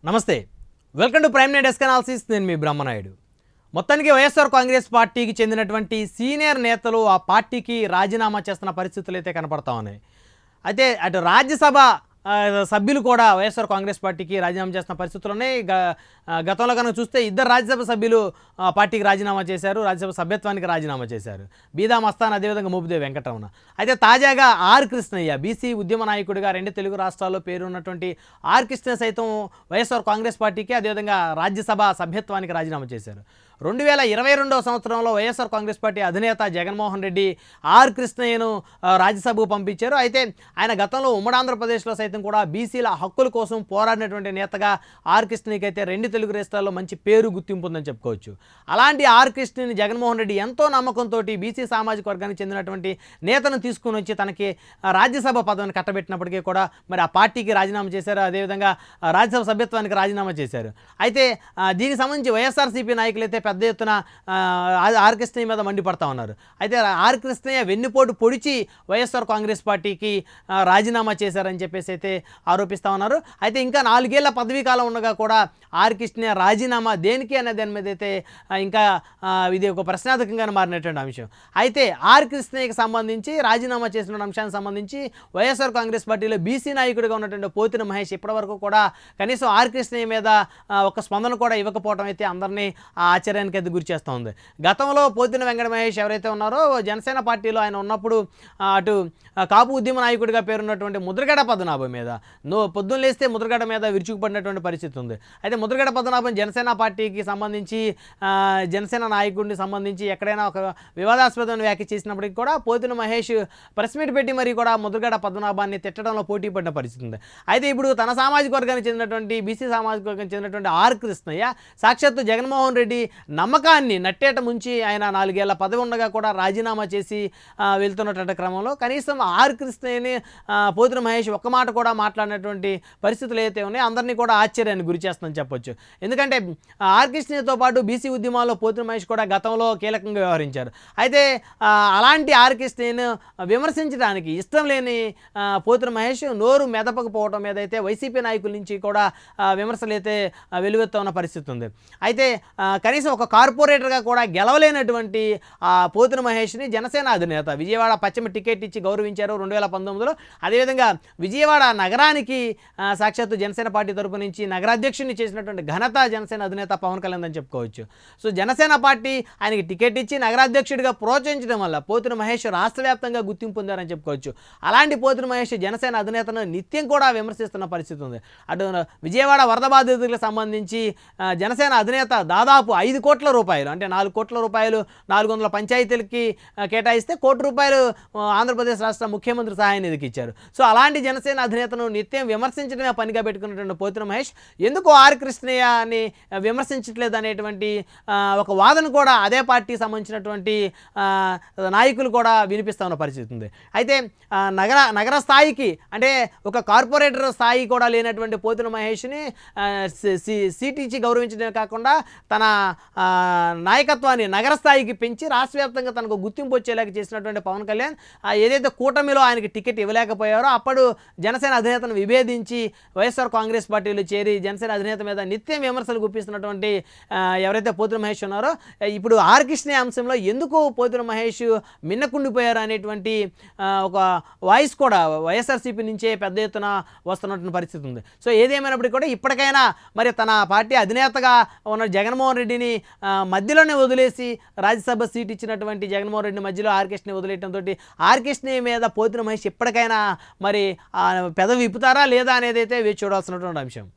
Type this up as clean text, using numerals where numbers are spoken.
నమస్తే, welcome to prime night desk analysis. నేను మీ బ్రహ్మనాయుడు. మొత్తానికి వైఎస్ఆర్ కాంగ్రెస్ పార్టీకి చెందినటువంటి సీనియర్ నేతలు ఆ పార్టీకి రాజీనామా చేస్తున్న పరిస్థితులు అయితే కనపడతా ఉన్నాయి. అయితే అటు రాజ్యసభ సభ్యులు కూడా వైఎస్ఆర్ కాంగ్రెస్ పార్టీకి రాజీనామా చేస్తున్న పరిస్థితులు ఉన్నాయి. గతంలో కనుక చూస్తే ఇద్దరు రాజ్యసభ సభ్యులు పార్టీకి రాజీనామా చేశారు, రాజ్యసభ సభ్యత్వానికి రాజీనామా చేశారు. బీదా మస్తాన్, అదేవిధంగా మోపిదేవి వెంకటరమణ. అయితే తాజాగా ఆర్ కృష్ణయ్య, బీసీ ఉద్యమ నాయకుడిగా రెండు తెలుగు రాష్ట్రాల్లో పేరున్నటువంటి ఆర్ కృష్ణ సైతం వైఎస్ఆర్ కాంగ్రెస్ పార్టీకి అదేవిధంగా రాజ్యసభ సభ్యత్వానికి రాజీనామా చేశారు. 2022వ సంవత్సరంలో వైఎస్ఆర్ కాంగ్రెస్ పార్టీ అధినేత జగన్మోహన్ రెడ్డి ఆర్ కృష్ణయ్యను రాజ్యసభకు పంపించారు. అయితే ఆయన గతంలో ఉమ్మడి ఆంధ్రప్రదేశ్లో సైతం కూడా బీసీల హక్కుల కోసం పోరాడినటువంటి నేతగా ఆర్ కృష్ణయ్యకి అయితే రెండు తెలుగు రాష్ట్రాల్లో మంచి పేరు గుర్తింపు ఉందని చెప్పుకోవచ్చు. అలాంటి ఆర్ కృష్ణని జగన్మోహన్ రెడ్డి ఎంతో నమ్మకంతో బీసీ సామాజిక వర్గానికి చెందినటువంటి నేతను తీసుకుని వచ్చి తనకి రాజ్యసభ పదవిని కట్టబెట్టినప్పటికీ కూడా మరి ఆ పార్టీకి రాజీనామా చేశారు, అదేవిధంగా రాజ్యసభ సభ్యత్వానికి రాజీనామా చేశారు. అయితే దీనికి సంబంధించి వైఎస్ఆర్సీపీ నాయకులైతే పెద్ద ఎత్తున ఆర్ కృష్ణయ్య మీద మండిపడతా ఉన్నారు. అయితే ఆర్ కృష్ణయ్య వెన్నుపోటు పొడిచి వైఎస్ఆర్ కాంగ్రెస్ పార్టీకి రాజీనామా చేశారని చెప్పేసి అయితే ఆరోపిస్తూ ఉన్నారు. అయితే ఇంకా 4 ఏళ్ల పదవీ కాలం ఉండగా కూడా ఆర్ కృష్ణయ్య రాజీనామా దేనికి అనే దాని మీద అయితే ఇంకా ఇది ఒక ప్రశ్నార్థకంగా మారినటువంటి అంశం. అయితే ఆర్ కృష్ణయ్యకి సంబంధించి రాజీనామా చేసిన అంశానికి సంబంధించి వైఎస్ఆర్ కాంగ్రెస్ పార్టీలో బీసీ నాయకుడిగా ఉన్నటువంటి పోతిన మహేష్ ఇప్పటివరకు కూడా కనీసం ఆర్ కృష్ణయ్య మీద ఒక స్పందన కూడా ఇవ్వకపోవడం అయితే అందరినీ ఆశ్చర్యానికి అయితే గురి చేస్తూ ఉంది. గతంలో పోతిన వెంకట మహేష్ ఎవరైతే ఉన్నారో జనసేన పార్టీలో ఆయన ఉన్నప్పుడు అటు కాపు ఉద్యమ నాయకుడిగా పేరున్నటువంటి ముద్రగడ పద్మనాభం మీద పొద్దున్న లేస్తే ముద్రగడ మీద విరుచుకుపడినటువంటి పరిస్థితి ఉంది. అయితే ముద్రగడ పద్మనాభం జనసేన పార్టీకి సంబంధించి జనసేన నాయకుడిని సంబంధించి ఎక్కడైనా ఒక వివాదాస్పదమైన వ్యాఖ్య చేసినప్పటికీ కూడా పోతిన మహేష్ ప్రెస్ మీట్ పెట్టి మరి కూడా ముద్రగడ పద్మనాభాన్ని తిట్టడంలో పోటీ పడిన పరిస్థితి ఉంది. అయితే ఇప్పుడు తన సామాజిక వర్గానికి చెందినటువంటి బీసీ సామాజిక వర్గానికి చెందినటువంటి ఆర్ కృష్ణయ్య సాక్షాత్తు జగన్మోహన్ రెడ్డి నమ్మకాన్ని నట్టేట ముంచి ఆయన 4 ఏళ్ల పదవి ఉండగా కూడా రాజీనామా చేసి వెళ్తున్నటువంటి క్రమంలో కనీసం ఆర్ కృష్ణయ్యని పోతిన మహేష్ ఒక్క మాట కూడా మాట్లాడినటువంటి పరిస్థితులు అయితే ఉన్నాయి అందరినీ కూడా ఆశ్చర్యాన్ని గురి చేస్తుందని చెప్పొచ్చు. ఎందుకంటే ఆర్ కృష్ణయ్యతో పాటు బీసీ ఉద్యమాల్లో పోతిన మహేష్ కూడా గతంలో కీలకంగా వ్యవహరించారు. అయితే అలాంటి ఆర్ కృష్ణయ్యను విమర్శించడానికి ఇష్టం లేని పోతిన మహేష్ నోరు మెదపకపోవడం మీద అయితే వైసీపీ నాయకుల నుంచి కూడా విమర్శలు అయితే వెలువెత్తా ఉన్న పరిస్థితి ఉంది. అయితే కనీసం ఒక కార్పొరేటర్గా కూడా గెలవలేనటువంటి పోతిన మహేష్ని జనసేన అధినేత విజయవాడ పశ్చిమ టికెట్ ఇచ్చి గౌరవించారు 2019లో. అదేవిధంగా విజయవాడ నగరానికి సాక్షాత్తు జనసేన పార్టీ తరపు నుంచి నగరాధ్యక్షుడిని చేసినటువంటి ఘనత జనసేన అధినేత పవన్ కళ్యాణ్ అని చెప్పుకోవచ్చు. సో జనసేన పార్టీ ఆయనకి టికెట్ ఇచ్చి నగరాధ్యక్షుడిగా ప్రోత్సహించడం వల్ల పోతిన మహేష్ రాష్ట్ర వ్యాప్తంగా గుర్తింపు పొందారని చెప్పుకోవచ్చు. అలాంటి పోతిన మహేష్ జనసేన అధినేతను నిత్యం కూడా విమర్శిస్తున్న పరిస్థితి ఉంది. అటు విజయవాడ వరద బాధితులకు సంబంధించి జనసేన అధినేత దాదాపు 5 కోట్ల రూపాయలు అంటే 4 కోట్ల రూపాయలు 400 పంచాయతీలకి కేటాయిస్తే ₹1 కోటి ఆంధ్రప్రదేశ్ రాష్ట్ర ముఖ్యమంత్రి సహాయ నిధికి ఇచ్చారు. సో అలాంటి జనసేన అధినేతను నిత్యం విమర్శించడమే పనిగా పెట్టుకున్నటువంటి పోతిన మహేష్ ఎందుకు ఆర్ కృష్ణయ్యని విమర్శించట్లేదు అనేటువంటి ఒక వాదన కూడా అదే పార్టీకి సంబంధించినటువంటి నాయకులు కూడా వినిపిస్తూ ఉన్న పరిస్థితి ఉంది. అయితే నగర స్థాయికి అంటే ఒక కార్పొరేటర్ స్థాయి కూడా లేనటువంటి పోతిన మహేష్ని సీట్ ఇచ్చి గౌరవించడమే కాకుండా తన నాయకత్వాన్ని నగర స్థాయికి పెంచి రాష్ట్ర వ్యాప్తంగా తనకు గుర్తింపు వచ్చేలాగా చేసినటువంటి పవన్ కళ్యాణ్ ఏదైతే కూటమిలో ఆయనకి టికెట్ ఇవ్వలేకపోయారో అప్పుడు జనసేన అధినేతను విభేదించి వైఎస్ఆర్ కాంగ్రెస్ పార్టీలో చేరి జనసేన అధినేత మీద నిత్యం విమర్శలు గుప్పిస్తున్నటువంటి ఎవరైతే పోతిన మహేష్ ఉన్నారో ఇప్పుడు ఆర్ కృష్ణయ్య అంశంలో ఎందుకు పోతిన మహేష్ మిన్నకుండిపోయారు అనేటువంటి ఒక వాయిస్ కూడా వైఎస్ఆర్సీపీ నుంచే పెద్ద ఎత్తున వస్తున్నటువంటి పరిస్థితి ఉంది. సో ఏదేమైనప్పటికీ కూడా ఇప్పటికైనా మరి తన పార్టీ అధినేతగా ఉన్న జగన్మోహన్ రెడ్డిని మధ్యలోనే వదిలేసి రాజ్యసభ సీట్ ఇచ్చినటువంటి జగన్మోహన్ రెడ్డి మధ్యలో ఆర్ కృష్ణయ్య వదిలేయడంతో ఆర్ కృష్ణయ్య మీద పోతిన మహేష్ ఎప్పటికైనా మరి పెదవి విప్పుతారా లేదా అనేది అయితే వేచి చూడాల్సినటువంటి అంశం.